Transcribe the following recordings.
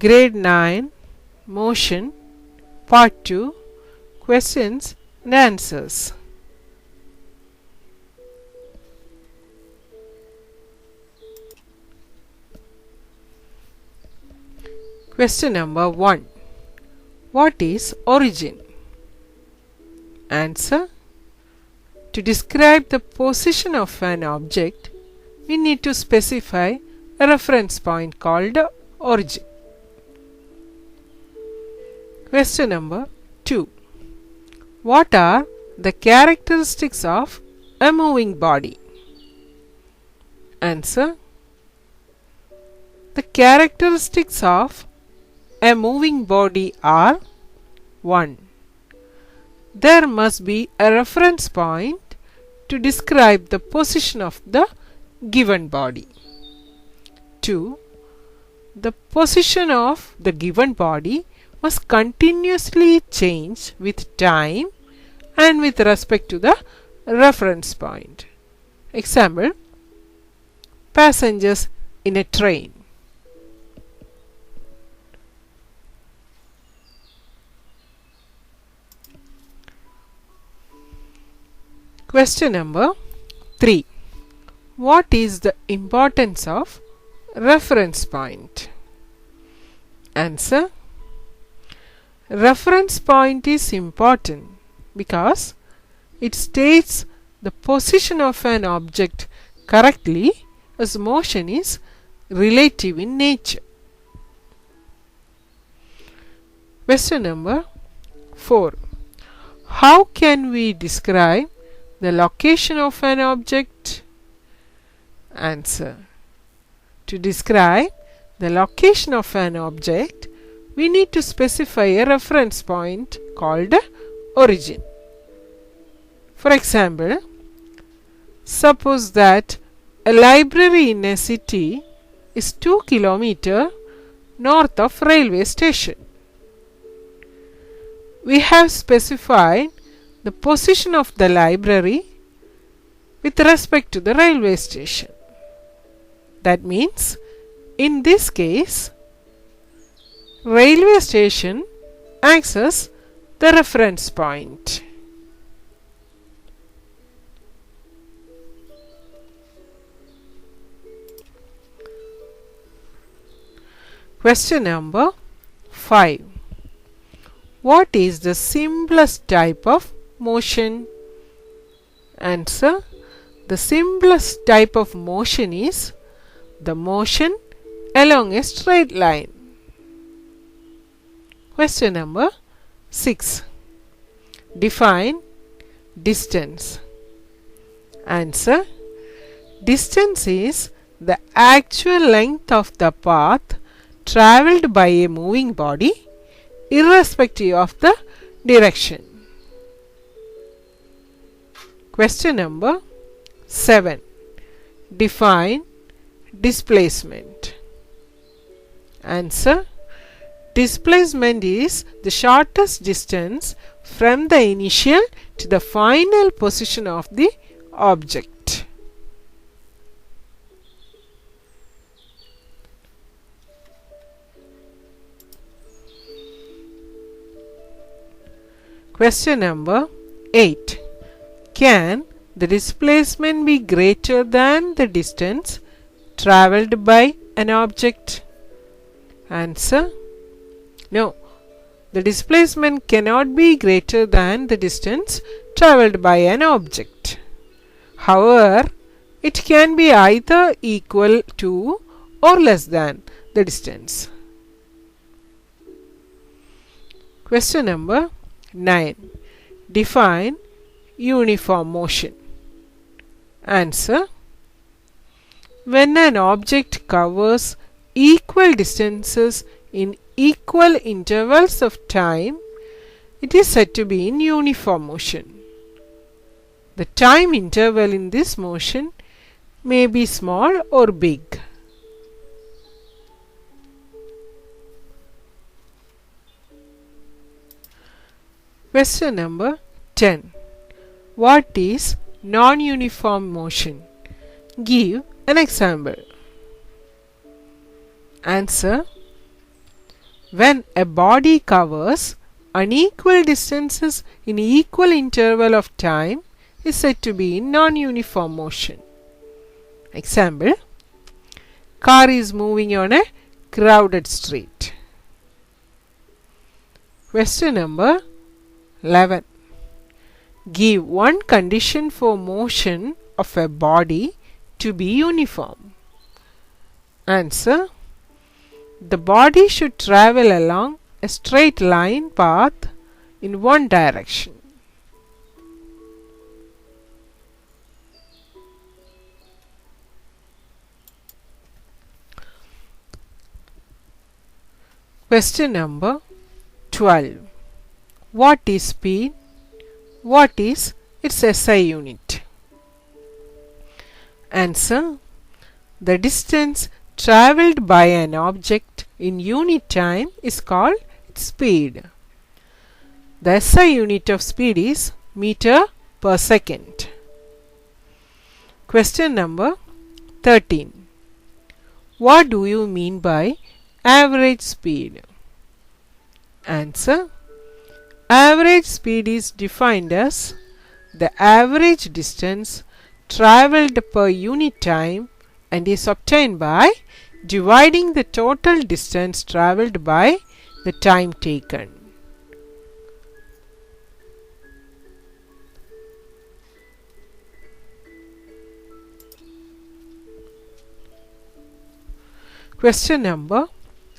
Grade 9 Motion Part 2 Questions and Answers. Question number 1. What is origin? Answer. To describe the position of an object, we need to specify a reference point called origin. Question number 2. What are the characteristics of a moving body? Answer. The characteristics of a moving body are: 1. There must be a reference point to describe the position of the given body. 2. The position of the given body must continuously change with time and with respect to the reference point. Example: passengers in a train. Question number 3. What is the importance of reference point? Answer. Reference point is important because it states the position of an object correctly, as motion is relative in nature. Question number 4. How can we describe the location of an object? Answer. To describe the location of an object, we need to specify a reference point called origin. For example, suppose that a library in a city is 2 km north of railway station. We have specified the position of the library with respect to the railway station. That means, in this case, railway station acts as the reference point. Question number 5. What is the simplest type of motion? Answer. The simplest type of motion is the motion along a straight line. Question number 6. Define distance. Answer. Distance is the actual length of the path travelled by a moving body irrespective of the direction. Question number 7. Define displacement. Answer. Displacement is the shortest distance from the initial to the final position of the object. Question number 8. Can the displacement be greater than the distance travelled by an object? Answer. No. The displacement cannot be greater than the distance travelled by an object. However, it can be either equal to or less than the distance. Question number 9. Define uniform motion. Answer. When an object covers equal distances in equal intervals of time, it is said to be in uniform motion. The time interval in this motion may be small or big. Question number 10. What is non-uniform motion? Give an example. Answer. when a body covers unequal distances in equal interval of time is said to be in non-uniform motion. Example, car is moving on a crowded street. Question number 11. Give one condition for motion of a body to be uniform. Answer. The body should travel along a straight line path in one direction. Question number 12. What is speed? What is its SI unit? Answer. The distance travelled by an object in unit time is called its speed. The SI unit of speed is meter per second. Question number 13. What do you mean by average speed? Answer. Average speed is defined as the average distance travelled per unit time and is obtained by dividing the total distance travelled by the time taken. Question number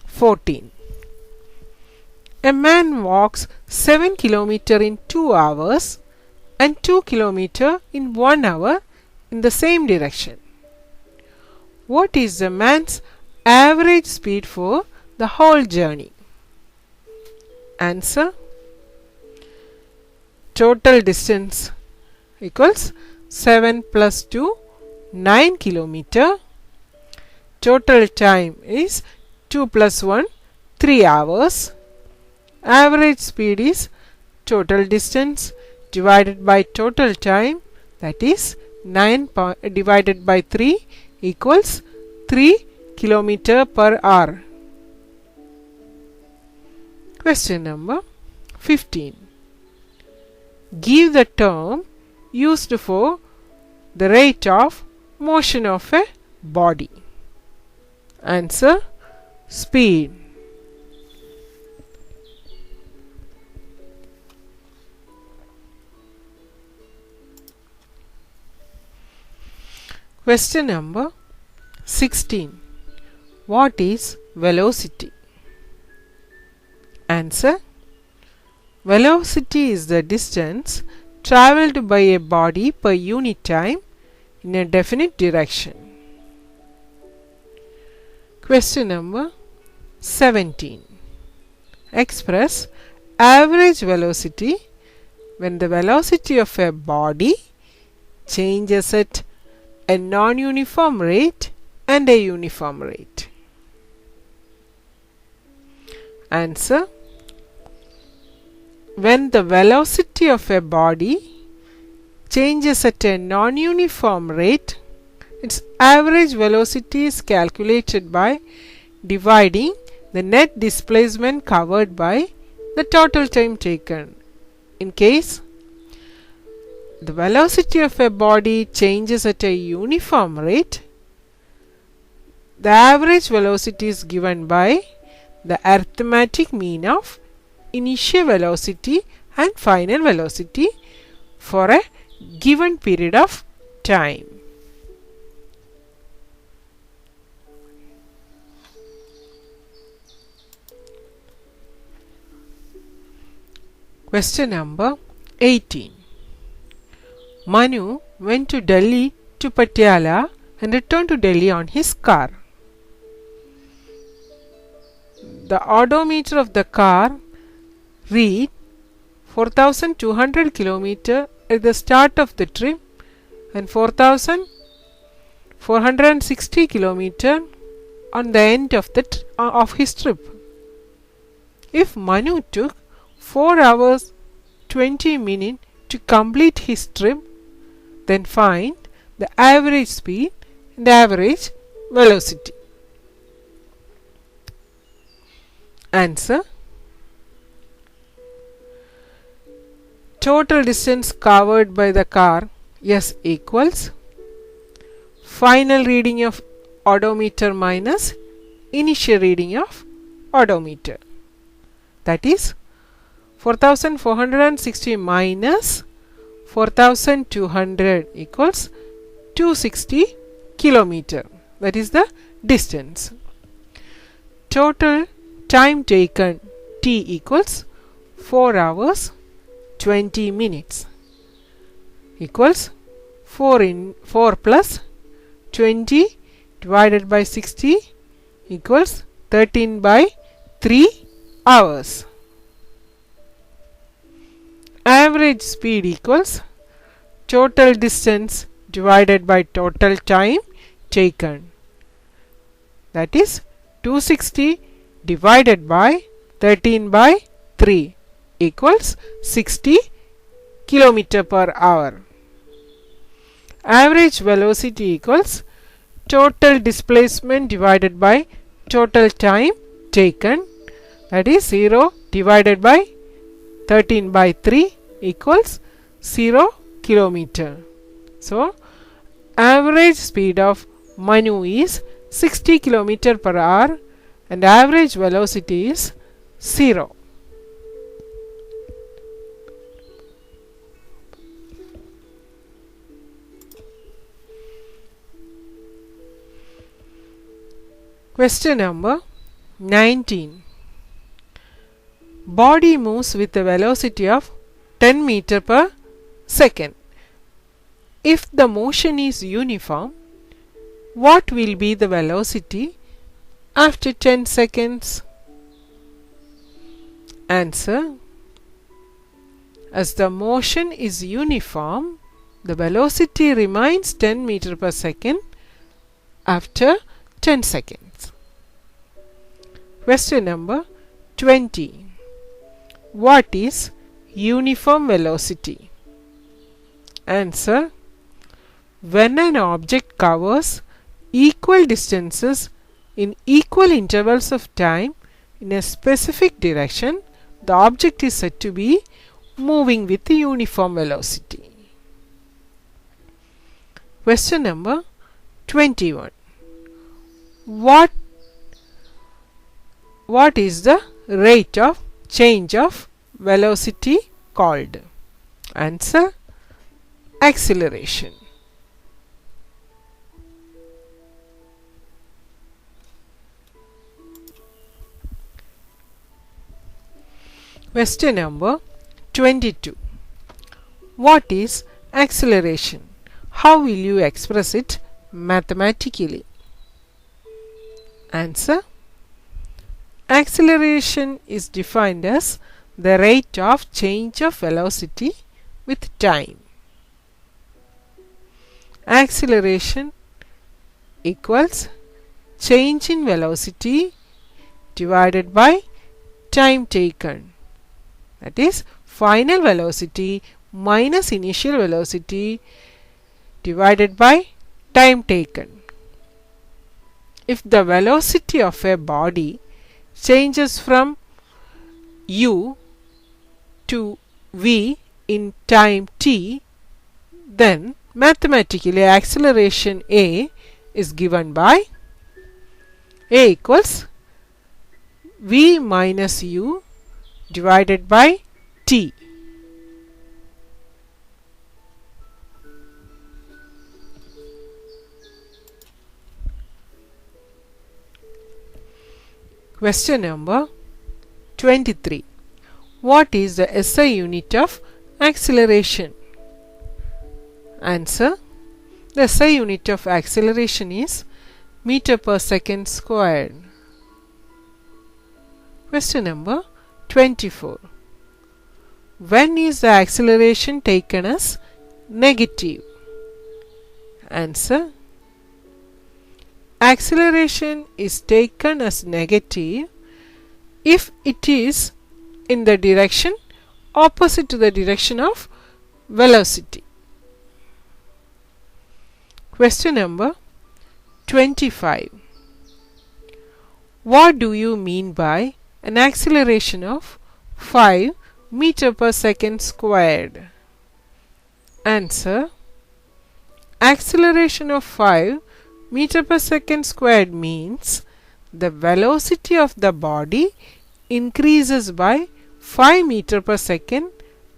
14. A man walks 7 km in 2 hours and 2 km in 1 hour in the same direction. What is the man's average speed for the whole journey? Answer. Total distance equals 7 plus 2, 9 km. Total time is 2 plus 1, 3 hours. Average speed is total distance divided by total time, that is 9 divided by 3 equals 3 km per hour. Question number 15. Give the term used for the rate of motion of a body. Answer. Speed. Question number 16. What is velocity? Answer. Velocity is the distance travelled by a body per unit time in a definite direction. Question number 17. Express average velocity when the velocity of a body changes at a non-uniform rate and a uniform rate. Answer. When the velocity of a body changes at a non-uniform rate, its average velocity is calculated by dividing the net displacement covered by the total time taken. In case the velocity of a body changes at a uniform rate, the average velocity is given by the arithmetic mean of initial velocity and final velocity for a given period of time. Question number 18. Manu went to Delhi to Patiala and returned to Delhi on his car. The odometer of the car read 4,200 km at the start of the trip and 4,460 km on the end of his trip. If Manu took 4 hours 20 minutes to complete his trip, then find the average speed and average velocity. Answer: total distance covered by the car S equals final reading of odometer minus initial reading of odometer. That is 4460 minus 4200 equals 260 kilometer. That is the distance. Total time taken T equals 4 hours 20 minutes equals 4 plus 20 divided by 60 equals 13 by 3 hours. Average speed equals total distance divided by total time taken. That is 260 divided by 13 by 3 equals 60 km per hour. Average velocity equals total displacement divided by total time taken. That is 0 divided by 13 by 3 equals 0 kilometer. So average speed of Manu is 60 kilometer per hour and average velocity is 0. Question number 19. Body moves with a velocity of 10 meter per second. If the motion is uniform, what will be the velocity after 10 seconds? Answer: as the motion is uniform, the velocity remains 10 meter per second after 10 seconds. Question number 20. What is uniform velocity? Answer: when an object covers equal distances in equal intervals of time in a specific direction, the object is said to be moving with uniform velocity. Question number 21. What is the rate of change of velocity called? Answer: acceleration. Question number 22. What is acceleration? How will you express it mathematically? Answer: acceleration is defined as the rate of change of velocity with time. Acceleration equals change in velocity divided by time taken. That is final velocity minus initial velocity divided by time taken. If the velocity of a body changes from u to v in time t, then mathematically acceleration A is given by A equals v minus u divided by t. Question number 23. What is the SI unit of acceleration? Answer: the SI unit of acceleration is meter per second squared. Question number 24. When is the acceleration taken as negative? Answer: acceleration is taken as negative if it is in the direction opposite to the direction of velocity. Question number 25. What do you mean by an acceleration of 5 meter per second squared. Answer: acceleration of 5 meter per second squared means the velocity of the body increases by 5 meter per second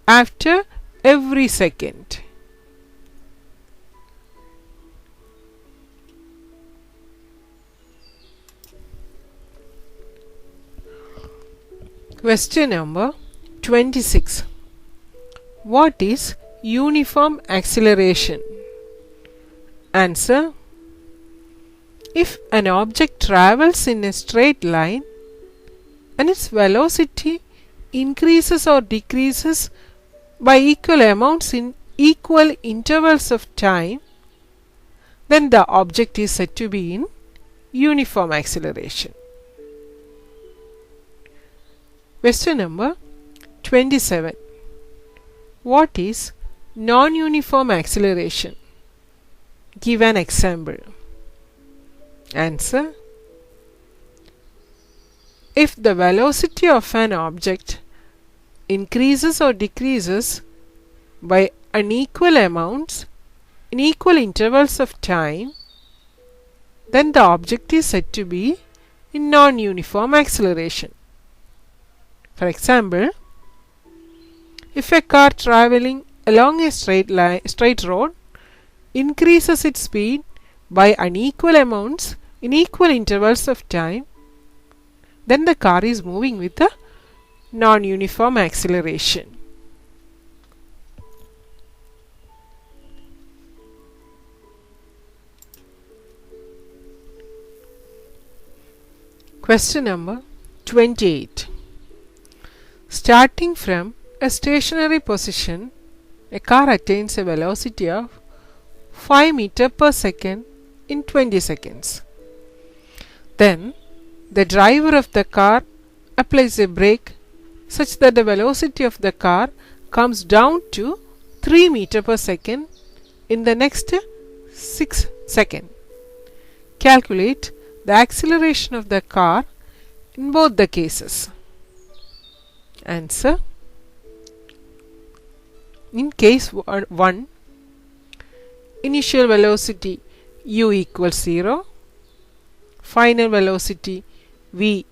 after every second. Question number 26. What is uniform acceleration? Answer: if an object travels in a straight line and its velocity increases or decreases by equal amounts in equal intervals of time, then the object is said to be in uniform acceleration. Question number 27. What is non-uniform acceleration? Give an example. Answer: if the velocity of an object increases or decreases by unequal amounts in equal intervals of time, then the object is said to be in non-uniform acceleration. For example, if a car traveling along a straight road increases its speed by unequal amounts in equal intervals of time, then the car is moving with a non-uniform acceleration. Question number 28. Starting from a stationary position, a car attains a velocity of 5 meter per second in 20 seconds. Then the driver of the car applies a brake such that the velocity of the car comes down to 3 meter per second in the next 6 seconds. Calculate the acceleration of the car in both the cases. Answer: in case 1, initial velocity u equals 0, final velocity v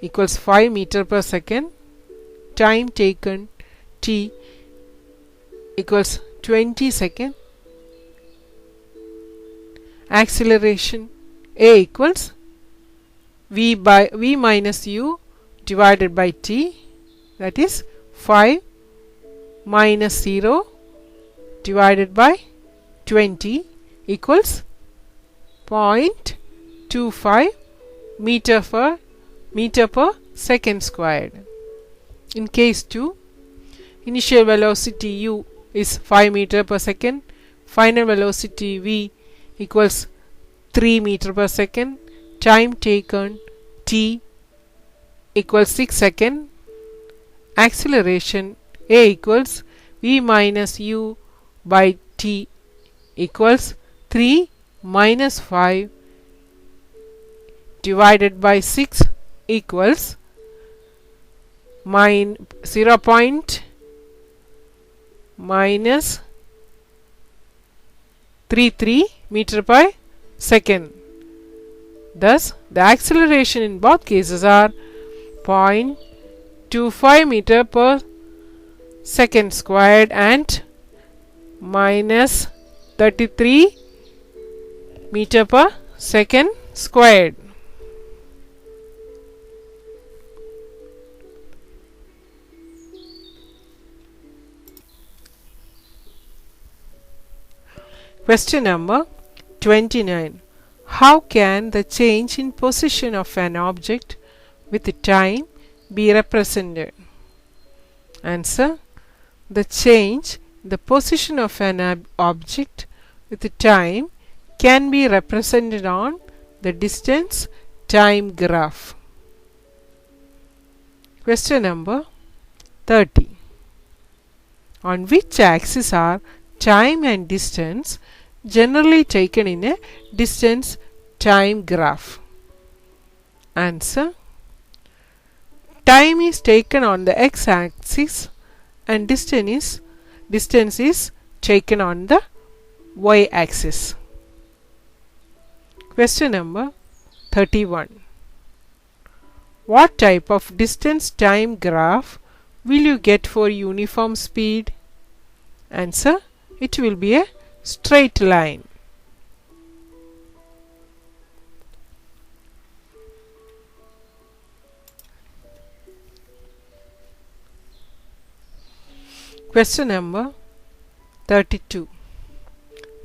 equals 5 meter per second, time taken t equals 20 seconds, acceleration a equals v minus u divided by t, that is 5 minus 0 divided by 20 equals 0.25 meter per second squared. In case 2, initial velocity u is 5 meter per second, final velocity v equals 3 meter per second, time taken t equals 6 seconds, acceleration a equals v minus u by t equals 3 minus 5 divided by 6 equals 0.33 meter per second. Thus, the acceleration in both cases are 0.25 meter per second squared and minus 33 meter per second squared. Question number 29. How can the change in position of an object with time be represented? Answer: the change in the position of an object with time can be represented on the distance time graph. Question number 30. On which axis are time and distance generally taken in a distance time graph? Answer: time is taken on the x-axis and distance is taken on the y-axis. Question number 31. What type of distance time graph will you get for uniform speed? Answer: it will be a straight line. Question number 32.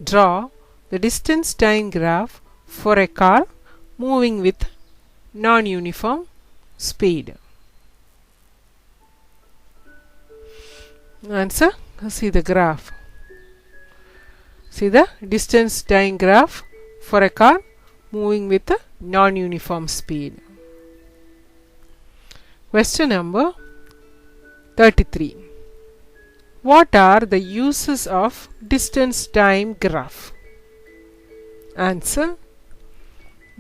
Draw the distance time graph for a car moving with non-uniform speed. Answer: see the graph. See the distance time graph for a car moving with a non-uniform speed. Question number 33. What are the uses of distance time graph? Answer: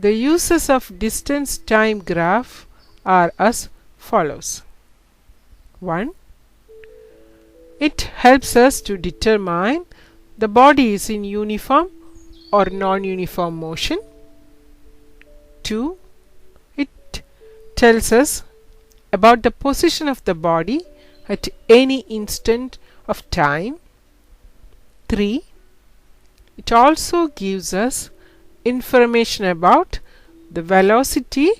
the uses of distance time graph are as follows. 1. It helps us to determine the body is in uniform or non-uniform motion. 2. It tells us about the position of the body at any instant of time. 3. It also gives us information about the velocity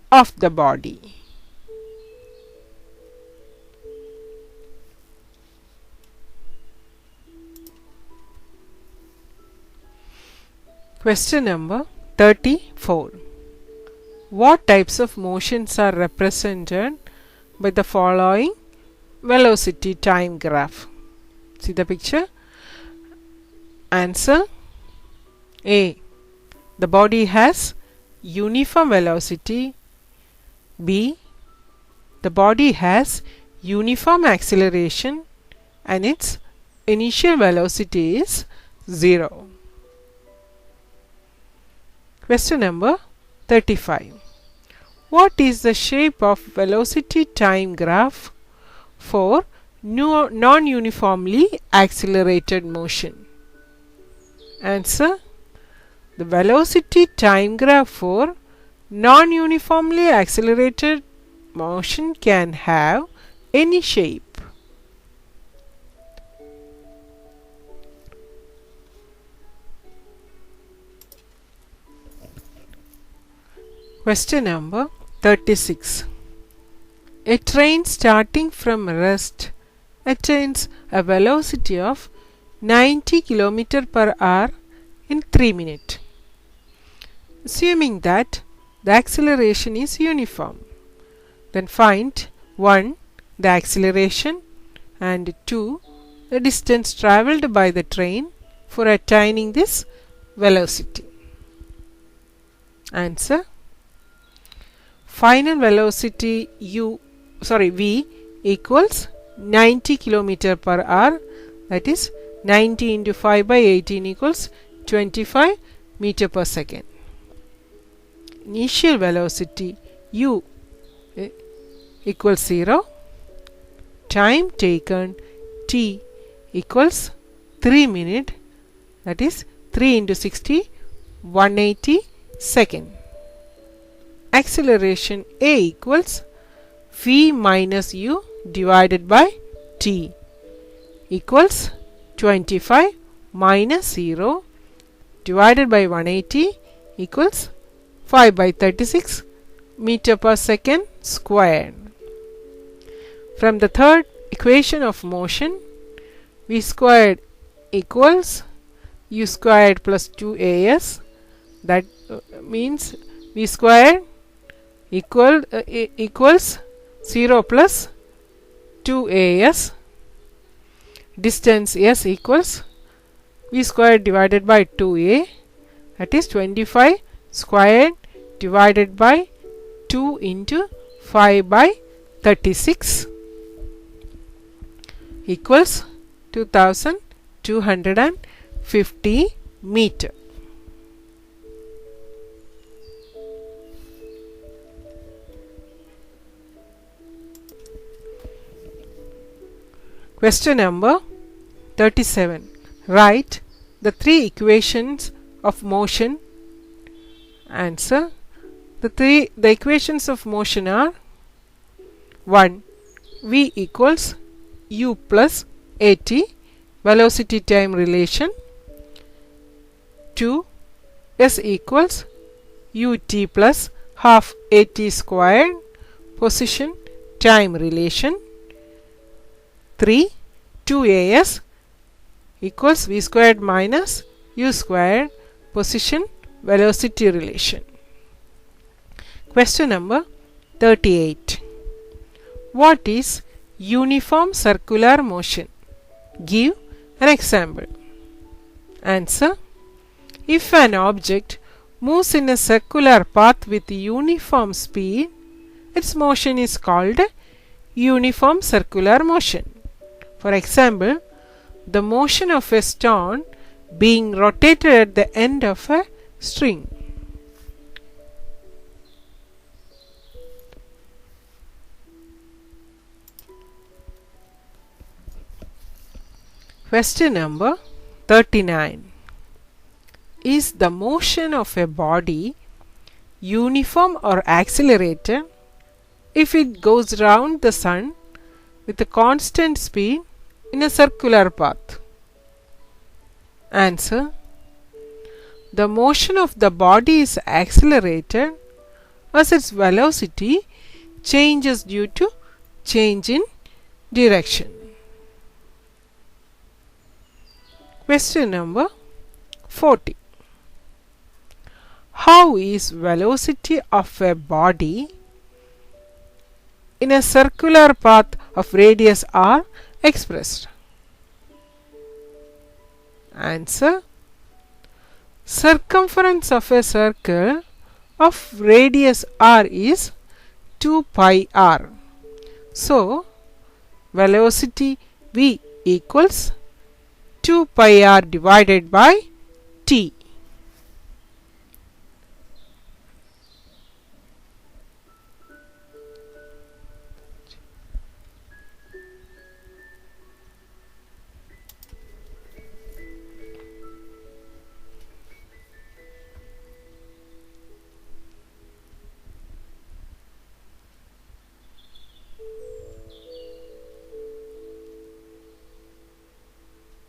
of the body. Question number 34. What types of motions are represented by the following velocity time graph? See the picture. Answer: A. The body has uniform velocity. B. The body has uniform acceleration and its initial velocity is 0. Question number 35. What is the shape of velocity time graph for non-uniformly accelerated motion? Answer: the velocity time graph for non-uniformly accelerated motion can have any shape. Question number 36. A train starting from rest attains a velocity of 90 km per hour in 3 minutes. Assuming that the acceleration is uniform, then find 1. the acceleration and 2. the distance travelled by the train for attaining this velocity. Answer: final velocity v equals 90 km per hour, that is 90 into 5 by 18 equals 25 meter per second. Initial velocity u equals 0. Time taken t equals 3 minutes, that is 3 into 60, 180 second. Acceleration a equals v minus u divided by t equals 25 minus 0 divided by 180 equals 5 by 36 meter per second squared. From the third equation of motion, v squared equals u squared plus 2as, that means v squared equals 0 plus 2as. Distance s equals v squared divided by 2a, that is 25 squared divided by 2 into 5 by 36 equals 2250 meter. Question number 37. Write the three equations of motion. Answer. The equations of motion are: 1. V equals u plus at, velocity time relation. 2. S equals ut plus half at squared, position time relation. 3. 2as equals v squared minus u squared, position velocity relation. Question number 38. What is uniform circular motion? Give an example. Answer. If an object moves in a circular path with uniform speed, its motion is called uniform circular motion. For example, the motion of a stone being rotated at the end of a string. Question number 39. Is the motion of a body uniform or accelerated if it goes round the sun with a constant speed in a circular path? Answer. The motion of the body is accelerated as its velocity changes due to change in direction. Question number 40. How is velocity of a body in a circular path of radius r expressed? Answer. Circumference of a circle of radius r is 2 pi r. So, velocity v equals 2 pi r divided by t.